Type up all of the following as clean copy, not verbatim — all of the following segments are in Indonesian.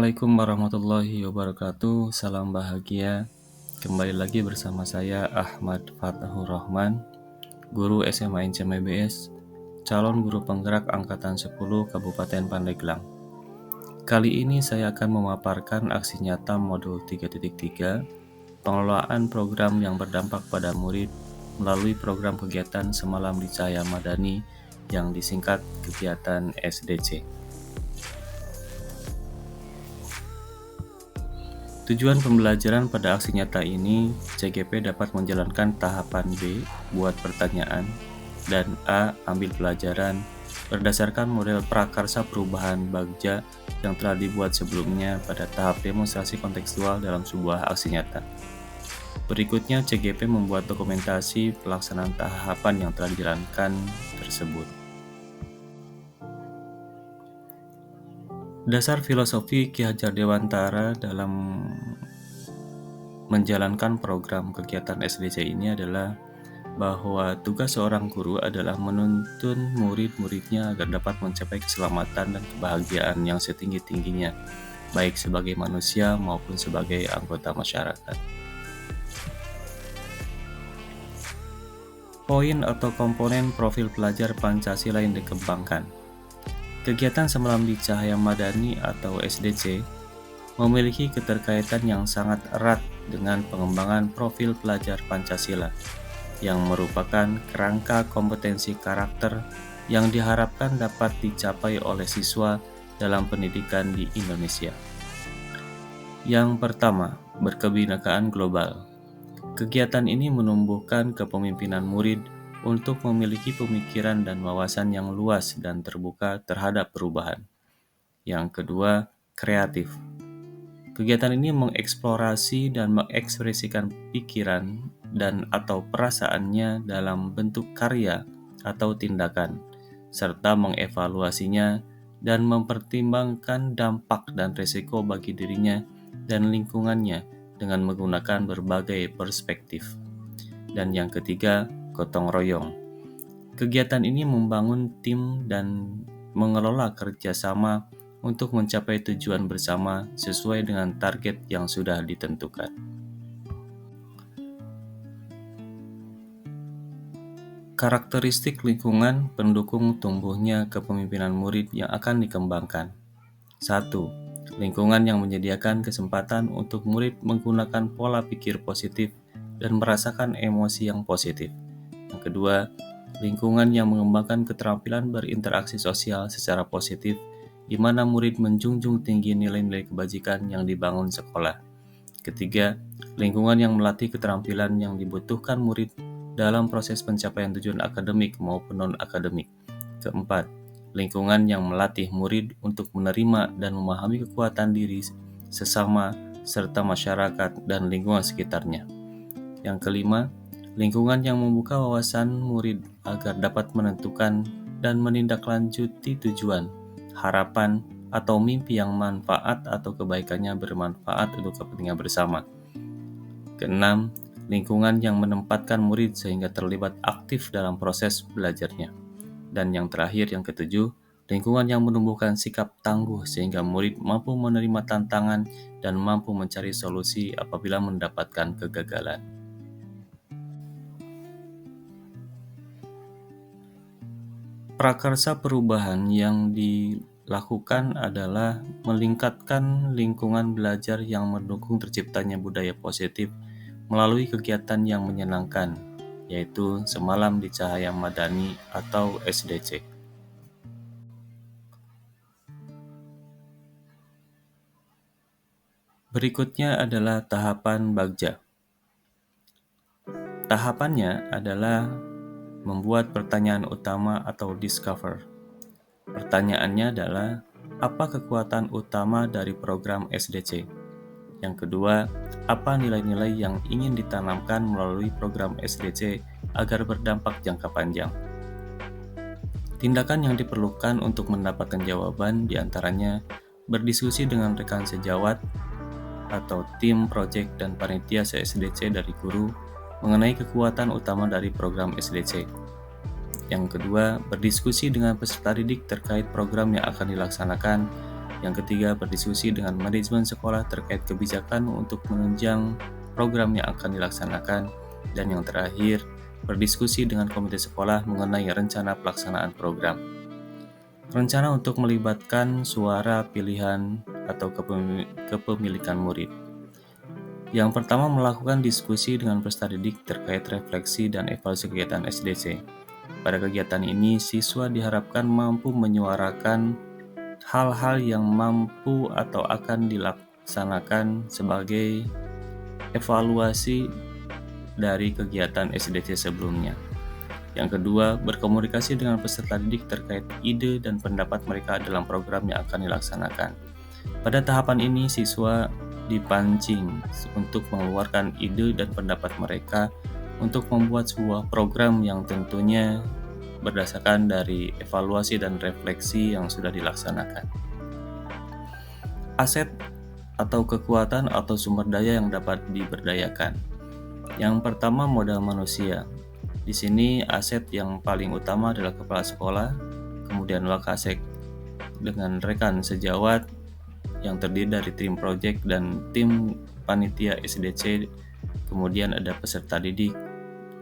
Assalamualaikum warahmatullahi wabarakatuh. Salam bahagia. Kembali lagi bersama saya Ahmad Fathur Rahman, guru SMA Incem IBS, calon guru penggerak angkatan 10 Kabupaten Pandeglang. Kali ini saya akan memaparkan aksi nyata modul 3.3, pengelolaan program yang berdampak pada murid melalui program kegiatan Semalam di Cahaya Madani yang disingkat kegiatan SDC. Tujuan pembelajaran pada aksi nyata ini, CGP dapat menjalankan tahapan B, buat pertanyaan, dan A, ambil pelajaran, berdasarkan model prakarsa perubahan Bagja yang telah dibuat sebelumnya pada tahap demonstrasi kontekstual dalam sebuah aksi nyata. Berikutnya, CGP membuat dokumentasi pelaksanaan tahapan yang telah dijalankan tersebut. Dasar filosofi Ki Hajar Dewantara dalam menjalankan program kegiatan SDC ini adalah bahwa tugas seorang guru adalah menuntun murid-muridnya agar dapat mencapai keselamatan dan kebahagiaan yang setinggi-tingginya, baik sebagai manusia maupun sebagai anggota masyarakat. Poin atau komponen profil pelajar Pancasila yang dikembangkan. Kegiatan Semalam di Cahaya Madani atau SDC memiliki keterkaitan yang sangat erat dengan pengembangan profil pelajar Pancasila, yang merupakan kerangka kompetensi karakter yang diharapkan dapat dicapai oleh siswa dalam pendidikan di Indonesia. Yang pertama, berkebinekaan global. Kegiatan ini menumbuhkan kepemimpinan murid untuk memiliki pemikiran dan wawasan yang luas dan terbuka terhadap perubahan. Yang kedua, kreatif. Kegiatan ini mengeksplorasi dan mengekspresikan pikiran dan atau perasaannya dalam bentuk karya atau tindakan, serta mengevaluasinya dan mempertimbangkan dampak dan risiko bagi dirinya dan lingkungannya dengan menggunakan berbagai perspektif. Dan yang ketiga, gotong royong. Kegiatan ini membangun tim dan mengelola kerjasama untuk mencapai tujuan bersama sesuai dengan target yang sudah ditentukan. Karakteristik lingkungan pendukung tumbuhnya kepemimpinan murid yang akan dikembangkan. 1. Lingkungan yang menyediakan kesempatan untuk murid menggunakan pola pikir positif dan merasakan emosi yang positif. Yang kedua, lingkungan yang mengembangkan keterampilan berinteraksi sosial secara positif, di mana murid menjunjung tinggi nilai-nilai kebajikan yang dibangun sekolah. Ketiga, lingkungan yang melatih keterampilan yang dibutuhkan murid dalam proses pencapaian tujuan akademik maupun non-akademik. Keempat, lingkungan yang melatih murid untuk menerima dan memahami kekuatan diri sesama serta masyarakat dan lingkungan sekitarnya. Yang kelima, lingkungan yang membuka wawasan murid agar dapat menentukan dan menindaklanjuti tujuan, harapan, atau mimpi yang manfaat atau kebaikannya bermanfaat untuk kepentingan bersama. Keenam, lingkungan yang menempatkan murid sehingga terlibat aktif dalam proses belajarnya. Dan yang terakhir, yang ketujuh, lingkungan yang menumbuhkan sikap tangguh sehingga murid mampu menerima tantangan dan mampu mencari solusi apabila mendapatkan kegagalan. Prakarsa perubahan yang dilakukan adalah meningkatkan lingkungan belajar yang mendukung terciptanya budaya positif melalui kegiatan yang menyenangkan, yaitu Semalam di Cahaya Madani atau SDC. Berikutnya adalah tahapan Bagja. Tahapannya adalah membuat pertanyaan utama atau discover. Pertanyaannya adalah, apa kekuatan utama dari program SDC? Yang kedua, apa nilai-nilai yang ingin ditanamkan melalui program SDC agar berdampak jangka panjang? Tindakan yang diperlukan untuk mendapatkan jawaban diantaranya berdiskusi dengan rekan sejawat atau tim proyek dan panitia se-SDC dari guru mengenai kekuatan utama dari program SDC. Yang kedua, berdiskusi dengan peserta didik terkait program yang akan dilaksanakan. Yang ketiga, berdiskusi dengan manajemen sekolah terkait kebijakan untuk menunjang program yang akan dilaksanakan. Dan yang terakhir, berdiskusi dengan komite sekolah mengenai rencana pelaksanaan program. Rencana untuk melibatkan suara pilihan atau kepemilikan murid. Yang pertama, melakukan diskusi dengan peserta didik terkait refleksi dan evaluasi kegiatan SDC. Pada kegiatan ini, siswa diharapkan mampu menyuarakan hal-hal yang mampu atau akan dilaksanakan sebagai evaluasi dari kegiatan SDC sebelumnya. Yang kedua, berkomunikasi dengan peserta didik terkait ide dan pendapat mereka dalam program yang akan dilaksanakan. Pada tahapan ini, siswa dipancing untuk mengeluarkan ide dan pendapat mereka untuk membuat sebuah program yang tentunya berdasarkan dari evaluasi dan refleksi yang sudah dilaksanakan. Aset atau kekuatan atau sumber daya yang dapat diberdayakan. Yang pertama, modal manusia. Di sini aset yang paling utama adalah kepala sekolah, kemudian Wakasek dengan rekan sejawat yang terdiri dari tim project dan tim panitia SDC, kemudian ada peserta didik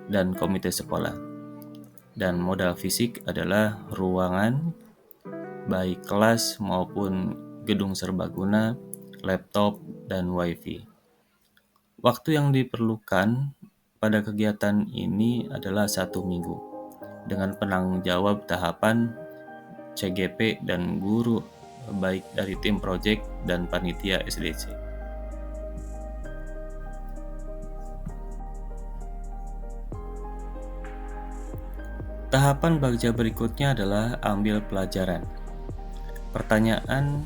dan komite sekolah. Dan modal fisik adalah ruangan, baik kelas maupun gedung serbaguna, laptop, dan WiFi. Waktu yang diperlukan pada kegiatan ini adalah 1 minggu, dengan penanggung jawab tahapan CGP dan guru baik dari tim project dan panitia SDC. Tahapan baca berikutnya adalah ambil pelajaran. Pertanyaan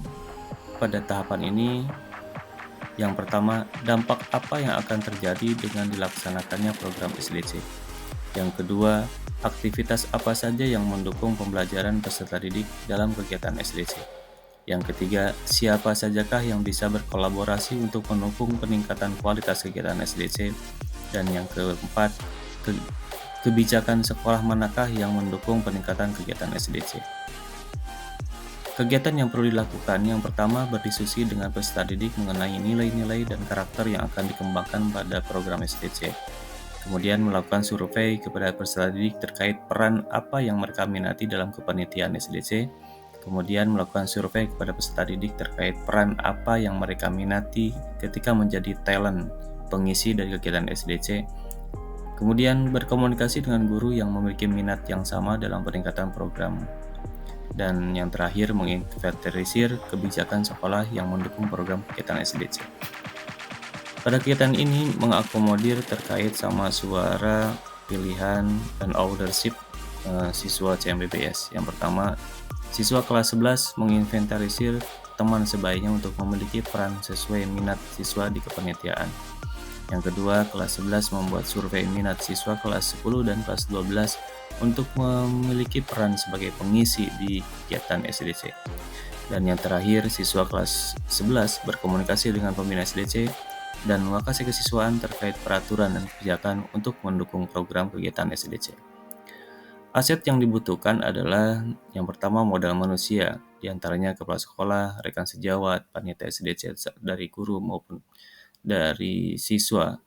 pada tahapan ini, yang pertama, dampak apa yang akan terjadi dengan dilaksanakannya program SDC? Yang kedua, aktivitas apa saja yang mendukung pembelajaran peserta didik dalam kegiatan SDC? Yang ketiga, siapa sajakah yang bisa berkolaborasi untuk mendukung peningkatan kualitas kegiatan SDC? Dan yang keempat, kebijakan sekolah manakah yang mendukung peningkatan kegiatan SDC? Kegiatan yang perlu dilakukan, yang pertama, berdiskusi dengan peserta didik mengenai nilai-nilai dan karakter yang akan dikembangkan pada program SDC. Kemudian melakukan survei kepada peserta didik terkait peran apa yang mereka minati dalam kepanitiaan SDC. Kemudian melakukan survei kepada peserta didik terkait peran apa yang mereka minati ketika menjadi talent pengisi dari kegiatan SDC. Kemudian berkomunikasi dengan guru yang memiliki minat yang sama dalam peningkatan program. Dan yang terakhir, menginventarisir kebijakan sekolah yang mendukung program kegiatan SDC. Pada kegiatan ini mengakomodir terkait sama suara, pilihan, dan ownership siswa CMBBS. Yang pertama, siswa kelas 11 menginventarisir teman sebaiknya untuk memiliki peran sesuai minat siswa di kepanitiaan. Yang kedua, kelas 11 membuat survei minat siswa kelas 10 dan kelas 12 untuk memiliki peran sebagai pengisi di kegiatan SDC. Dan yang terakhir, siswa kelas 11 berkomunikasi dengan pembina SDC dan Wakasek kesiswaan terkait peraturan dan kebijakan untuk mendukung program kegiatan SDC. Aset yang dibutuhkan adalah yang pertama, modal manusia, diantaranya kepala sekolah, rekan sejawat, panitia SDC dari guru maupun dari siswa.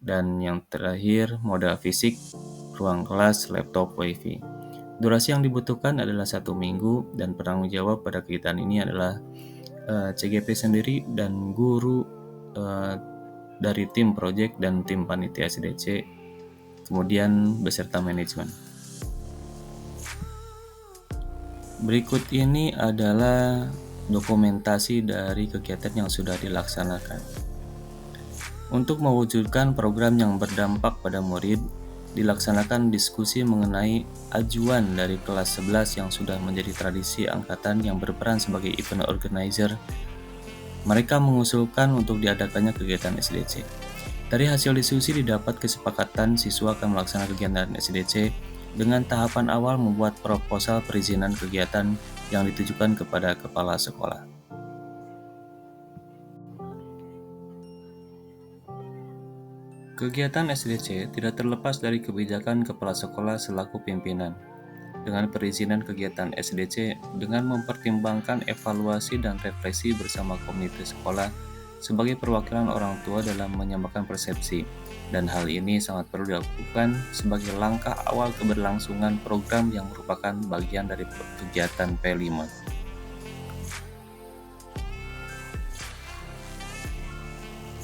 Dan yang terakhir, modal fisik, ruang kelas, laptop, wifi. Durasi yang dibutuhkan adalah 1 minggu dan penanggung jawab pada kegiatan ini adalah CGP sendiri dan guru dari tim project dan tim panitia SDC, kemudian beserta manajemen. Berikut ini adalah dokumentasi dari kegiatan yang sudah dilaksanakan. Untuk mewujudkan program yang berdampak pada murid, dilaksanakan diskusi mengenai ajuan dari kelas 11 yang sudah menjadi tradisi angkatan yang berperan sebagai event organizer. Mereka mengusulkan untuk diadakannya kegiatan SDC. Dari hasil diskusi didapat kesepakatan siswa akan melaksanakan kegiatan SDC dengan tahapan awal membuat proposal perizinan kegiatan yang ditujukan kepada kepala sekolah. Kegiatan SDC tidak terlepas dari kebijakan kepala sekolah selaku pimpinan. dengan perizinan kegiatan SDC dengan mempertimbangkan evaluasi dan refleksi bersama komite sekolah sebagai perwakilan orang tua dalam menyamakan persepsi, dan hal ini sangat perlu dilakukan sebagai langkah awal keberlangsungan program yang merupakan bagian dari kegiatan P5.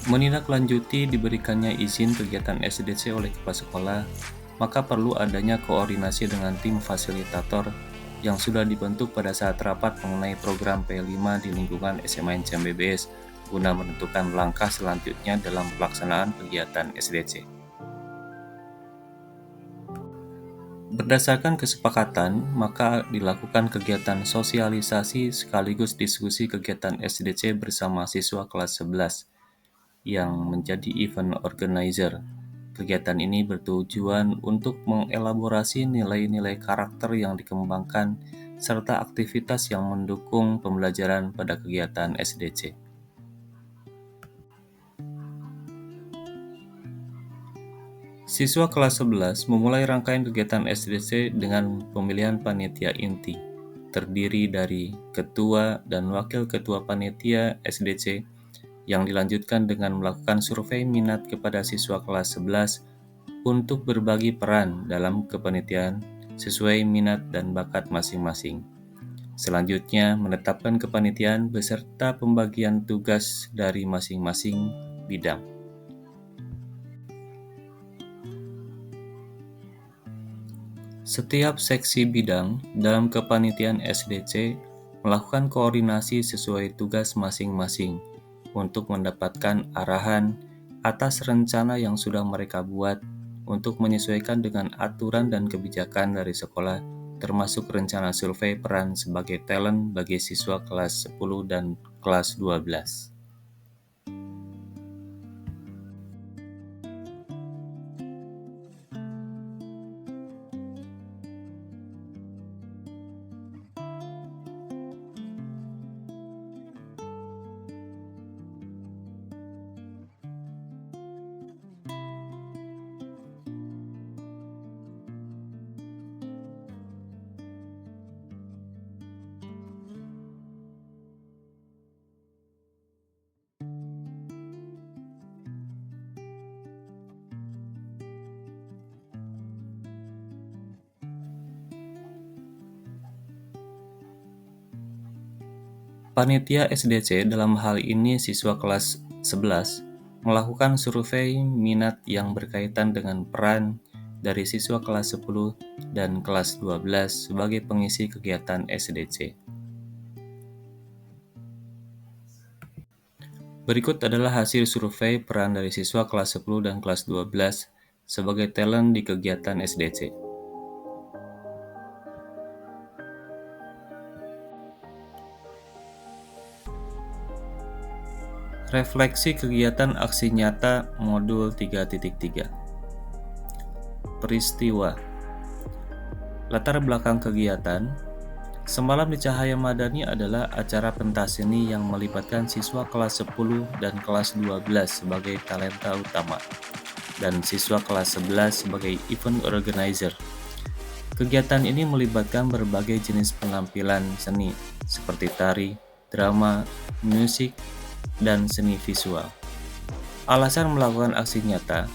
Menindaklanjuti diberikannya izin kegiatan SDC oleh kepala sekolah, maka perlu adanya koordinasi dengan tim fasilitator yang sudah dibentuk pada saat rapat mengenai program P5 di lingkungan SMA Encam BBS guna menentukan langkah selanjutnya dalam pelaksanaan kegiatan SDC. Berdasarkan kesepakatan, maka dilakukan kegiatan sosialisasi sekaligus diskusi kegiatan SDC bersama siswa kelas 11 yang menjadi event organizer. Kegiatan ini bertujuan untuk mengelaborasi nilai-nilai karakter yang dikembangkan serta aktivitas yang mendukung pembelajaran pada kegiatan SDC. Siswa kelas 11 memulai rangkaian kegiatan SDC dengan pemilihan panitia inti, terdiri dari ketua dan wakil ketua panitia SDC, yang dilanjutkan dengan melakukan survei minat kepada siswa kelas 11 untuk berbagi peran dalam kepanitiaan sesuai minat dan bakat masing-masing. Selanjutnya, menetapkan kepanitiaan beserta pembagian tugas dari masing-masing bidang. Setiap seksi bidang dalam kepanitiaan SDC melakukan koordinasi sesuai tugas masing-masing untuk mendapatkan arahan atas rencana yang sudah mereka buat untuk menyesuaikan dengan aturan dan kebijakan dari sekolah, termasuk rencana survei peran sebagai talent bagi siswa kelas 10 dan kelas 12. Panitia SDC dalam hal ini siswa kelas 11 melakukan survei minat yang berkaitan dengan peran dari siswa kelas 10 dan kelas 12 sebagai pengisi kegiatan SDC. Berikut adalah hasil survei peran dari siswa kelas 10 dan kelas 12 sebagai talent di kegiatan SDC. Refleksi kegiatan aksi nyata modul 3.3. Peristiwa. Latar belakang kegiatan. Semalam di Cahaya Madani adalah acara pentas seni yang melibatkan siswa kelas 10 dan kelas 12 sebagai talenta utama dan siswa kelas 11 sebagai event organizer. Kegiatan ini melibatkan berbagai jenis penampilan seni seperti tari, drama, musik, dan seni visual. Alasan melakukan aksi nyata,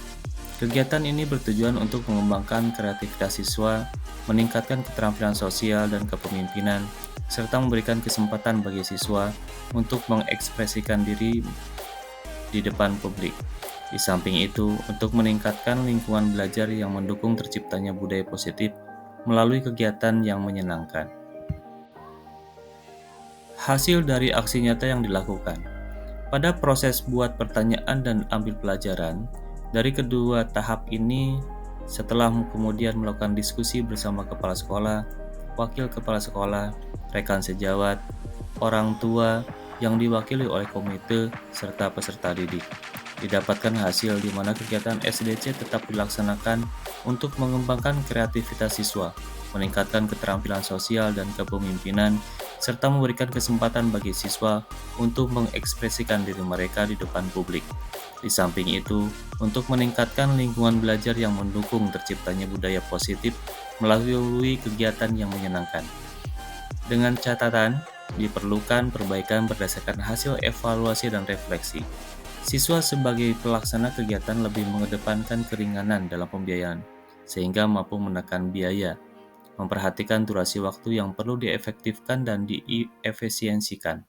kegiatan ini bertujuan untuk mengembangkan kreativitas siswa, meningkatkan keterampilan sosial dan kepemimpinan, serta memberikan kesempatan bagi siswa untuk mengekspresikan diri di depan publik. Di samping itu, untuk meningkatkan lingkungan belajar yang mendukung terciptanya budaya positif melalui kegiatan yang menyenangkan. Hasil dari aksi nyata yang dilakukan. Pada proses buat pertanyaan dan ambil pelajaran, dari kedua tahap ini, setelah kemudian melakukan diskusi bersama kepala sekolah, wakil kepala sekolah, rekan sejawat, orang tua yang diwakili oleh komite, serta peserta didik. Didapatkan hasil di mana kegiatan SDC tetap dilaksanakan untuk mengembangkan kreativitas siswa, meningkatkan keterampilan sosial dan kepemimpinan, serta memberikan kesempatan bagi siswa untuk mengekspresikan diri mereka di depan publik. Di samping itu, untuk meningkatkan lingkungan belajar yang mendukung terciptanya budaya positif melalui kegiatan yang menyenangkan. Dengan catatan, diperlukan perbaikan berdasarkan hasil evaluasi dan refleksi. Siswa sebagai pelaksana kegiatan lebih mengedepankan keringanan dalam pembiayaan, sehingga mampu menekan biaya, memperhatikan durasi waktu yang perlu diefektifkan dan diefisiensikan,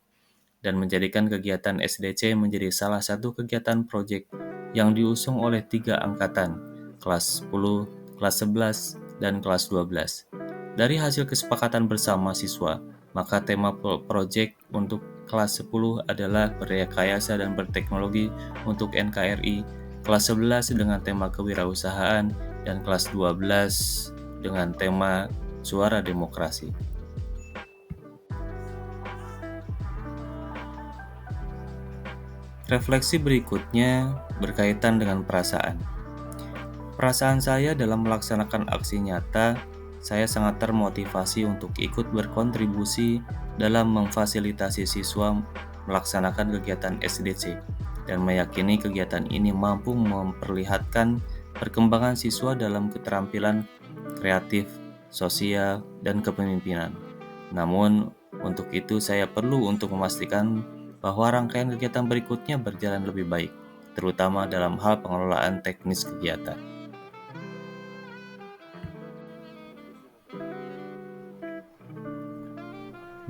dan menjadikan kegiatan SDC menjadi salah satu kegiatan proyek yang diusung oleh 3 angkatan, kelas 10, kelas 11, dan kelas 12. Dari hasil kesepakatan bersama siswa, maka tema proyek untuk kelas 10 adalah berrekayasa dan berteknologi untuk NKRI, kelas 11 dengan tema kewirausahaan, dan kelas 12 dengan tema suara demokrasi. Refleksi berikutnya berkaitan dengan perasaan. Perasaan saya dalam melaksanakan aksi nyata, saya sangat termotivasi untuk ikut berkontribusi dalam memfasilitasi siswa melaksanakan kegiatan SDC dan meyakini kegiatan ini mampu memperlihatkan perkembangan siswa dalam keterampilan kreatif, sosial, dan kepemimpinan. Namun, untuk itu saya perlu untuk memastikan bahwa rangkaian kegiatan berikutnya berjalan lebih baik, terutama dalam hal pengelolaan teknis kegiatan.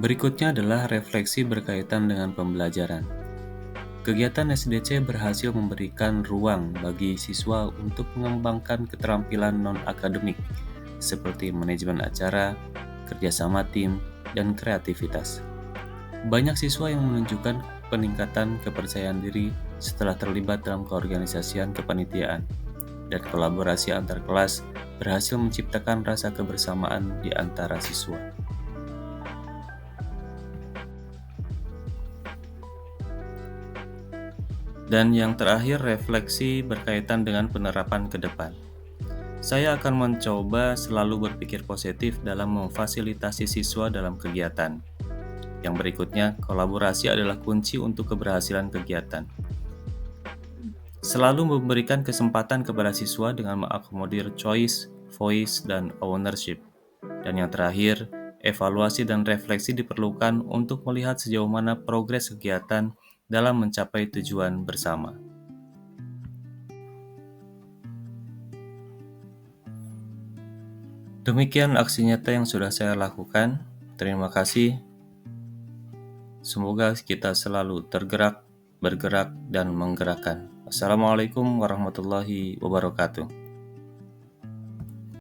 Berikutnya adalah refleksi berkaitan dengan pembelajaran. Kegiatan SDC berhasil memberikan ruang bagi siswa untuk mengembangkan keterampilan non-akademik seperti manajemen acara, kerjasama tim, dan kreativitas. Banyak siswa yang menunjukkan peningkatan kepercayaan diri setelah terlibat dalam keorganisasian kepanitiaan, dan kolaborasi antar kelas berhasil menciptakan rasa kebersamaan di antara siswa. Dan yang terakhir, refleksi berkaitan dengan penerapan ke depan. Saya akan mencoba selalu berpikir positif dalam memfasilitasi siswa dalam kegiatan. Yang berikutnya, kolaborasi adalah kunci untuk keberhasilan kegiatan. Selalu memberikan kesempatan kepada siswa dengan mengakomodir choice, voice, dan ownership. Dan yang terakhir, evaluasi dan refleksi diperlukan untuk melihat sejauh mana progres kegiatan dalam mencapai tujuan bersama. Demikian aksi nyata yang sudah saya lakukan. Terima kasih. Semoga kita selalu tergerak, bergerak, dan menggerakkan. Assalamualaikum warahmatullahi wabarakatuh.